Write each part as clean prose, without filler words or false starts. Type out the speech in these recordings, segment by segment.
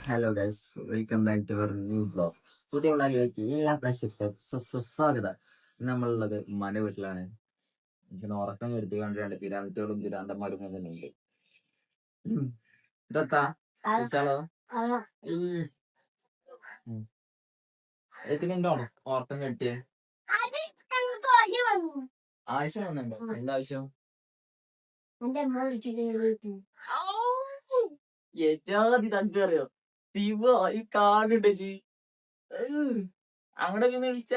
Hello guys, welcome back to our new blog. പുതിയ വ്ളോഗിലേക്ക് എല്ലാ പ്രേക്ഷകർക്കും സ്വാഗതം. നമ്മളുള്ളത് ഉമ്മാന്റെ വീട്ടിലാണ്. എനിക്ക് ഉറക്കം വരുത്തി കണ്ടിട്ടുണ്ട്. പിരാന്തോടും പിരാന്തന്മാരും തന്നെയുണ്ട്. ഇതെത്താ വിളിച്ചാലോ? എത്തിനുണ്ടോ ഉറക്കം കെട്ടിയേ? ആവശ്യം വന്നുണ്ടോ? എന്താവശ്യം? ഏറ്റാതി തക്കറിയോ ദിവ ഈ കാണുണ്ട് ജി അങ്ങോട്ടൊക്കെ ഒന്ന് വിളിച്ച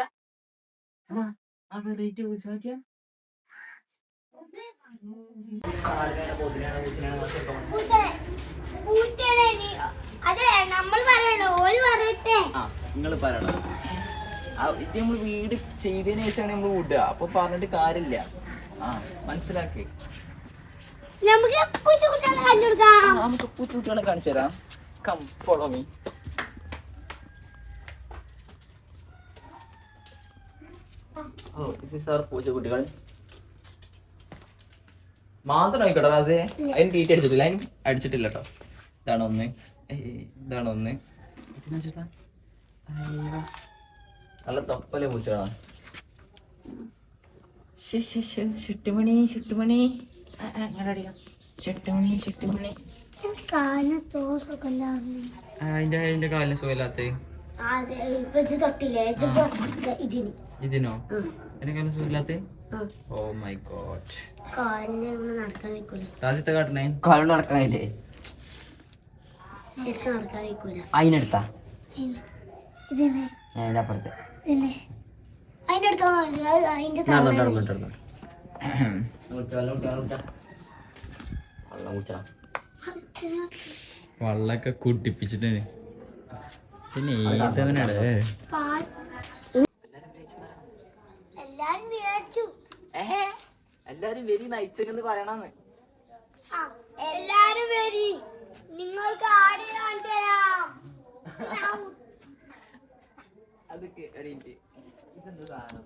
റേറ്റ് വിളിച്ചു നോക്കിയാ നിങ്ങള് പറയണം. ഇത് നമ്മള് വീട് ചെയ്തതിനു ശേഷമാണ് നമ്മള് വിടുക. അപ്പൊ പറഞ്ഞിട്ട് കാര്യമില്ല. മനസ്സിലാക്കി. നമുക്ക് പൂച്ചക്കുട്ടികളെ കാണിച്ചു തരാം. Come follow me. പൂച്ചക്കുട്ടികൾ മാത്രം ആയിക്കോട്ടെ റാസേ. അതിന് തീറ്റ അടിച്ചിട്ടില്ല, അതിന് അടിച്ചിട്ടില്ല കേട്ടോ. ഇതാണ് ഒന്ന്, ഇതാണ് ഒന്ന്. നല്ല തൊപ്പലെ പൂച്ചകളാണ്. ഷെട്ടുമണി ഷെട്ടുമണി ഷെട്ടുമണി അതിന്റെ കാലിന് സുഖമില്ലാത്ത ഇതിനോ? എന്റെ കാലിന് സുഖമില്ലാത്ത? Oh my God. രാജ്യത്തെ കാട്ടണേ കാലിന് നടക്കാനില്ലേ? അതിനെടുത്താ അപ്പുറത്ത് വള്ളൊക്കെ കുട്ടിപ്പിച്ചിട്ട് പിന്നെ ഏതവനാണ് എല്ലാരും വരി നയിച്ചെന്ന് പറയണെന്ന്. എല്ലാരും വരി, നിങ്ങൾക്ക് ആടി കാണിച്ചുതരാം. അതൊക്കെ ഇതെന്താ സാധനം?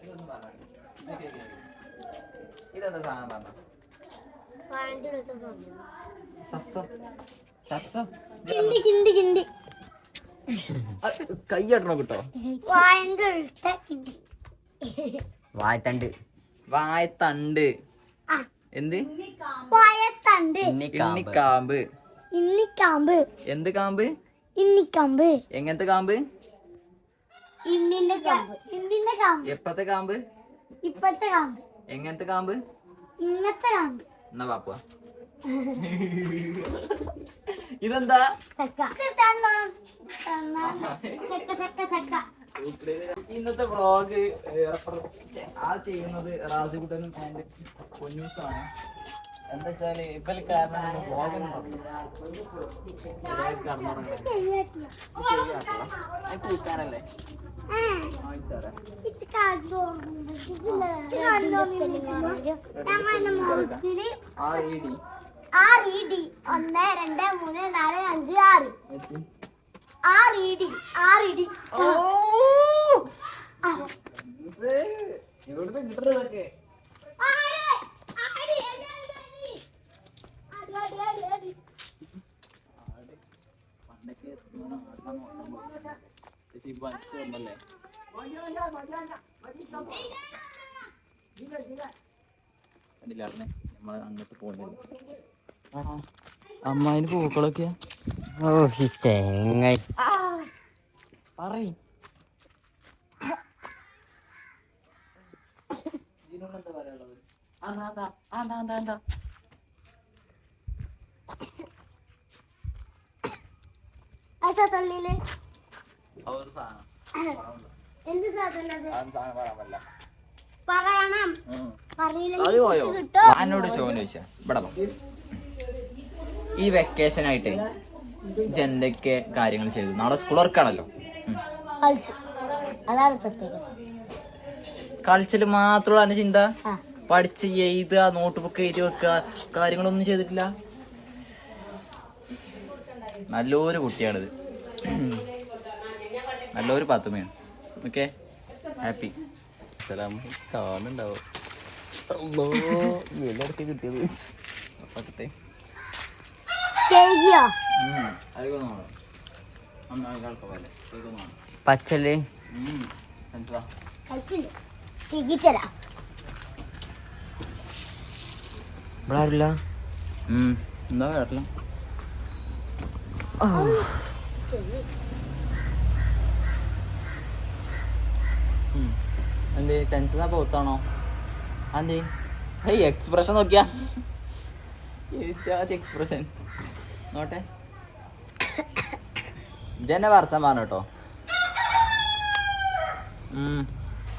ഇതൊന്നും പറഞ്ഞു. ഇതെന്താ സാധനം പറഞ്ഞ? കൈയ്യടണോ കിട്ടോ? വായത്തണ്ട്. വായത്തണ്ട് എന്ത്? ഇണ്ണിക്കാമ്പ്. ഇന്നിക്കാമ്പ്. എന്ത് കാമ്പ്? ഇന്നിക്കാമ്പ്. എങ്ങനത്തെ കാമ്പ്? ഇന്നിന്റെ കാമ്പ്. ഇന്നിന്റെ കാമ്പ്. എപ്പത്തെ കാമ്പ്? ഇപ്പത്തെ കാമ്പ്. എങ്ങനത്തെ കാമ്പ്? ഇന്നത്തെ കാമ്പ്. എന്നാ പാപ്പ. ഇതെന്താ? ചക്ക. ചക്ക ചക്ക ചക്ക. ഇന്നത്തെ വ്ളോഗ് ചെയ്യുന്നത് റാസിക്കുട്ടനും ആൻഡ് പൊന്നൂസാണ്. എന്താ വെച്ചാല് ഇവല് കാരണം കൂട്ടാനല്ലേ ഇവിടുത്തെ കിട്ടുന്നതൊക്കെ നമ്മള് അങ്ങോട്ട് പോകുന്നില്ല. അമ്മായിന് പൂക്കളൊക്കെയാ. ഓ ചെങ്ങായി പറയ്. ഇതിനോടെന്താ പറയാനുള്ളത്? എന്നോട് ചോദിച്ചാ ഇവിടെ ഈ വെക്കേഷൻ ആയിട്ട് എന്തൊക്കെ കാര്യങ്ങൾ ചെയ്തു? നാളെ സ്കൂൾ വർക്കാണല്ലോ. കളിച്ചില് മാത്രമുള്ള ചിന്ത. പഠിച്ച് എഴുതുക, നോട്ട് ബുക്ക് എഴുതി വെക്കുക, കാര്യങ്ങളൊന്നും ചെയ്തിട്ടില്ല. നല്ലൊരു കുട്ടിയാണിത്, നല്ലൊരു പാത്തുമ്മയാണ്. Okay, happy. കാണുന്നുണ്ടാവും എല്ലായിടത്ത് കിട്ടിയത്. പറ്റത്തെ പച്ചല് ഇവിടെ ആരില്ല. എന്താ കേട്ടില്ല. എന്ത് ചൻസാ പോത്താണോ? അതെ, എക്സ്പ്രഷൻ നോക്കിയാ എക്സ്പ്രഷൻ നോട്ടെ. ജന പറച്ചാൻ പറഞ്ഞു കേട്ടോ.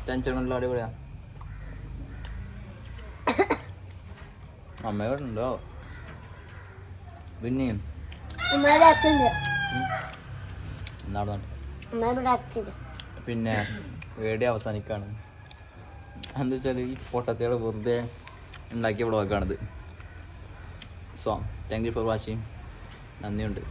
ടെൻഷൻ അടിപൊളിയാ. അമ്മയോടുണ്ടോ പിന്നെയും പിന്നെ വീഡിയോ അവസാനിക്കാണ്. എന്താ വെച്ചാൽ ഈ പൊട്ടത്തികൾ വെറുതെ ഉണ്ടാക്കിയ വ്ളോഗാണിത്. So thank you for watching. നന്ദിയുണ്ട്.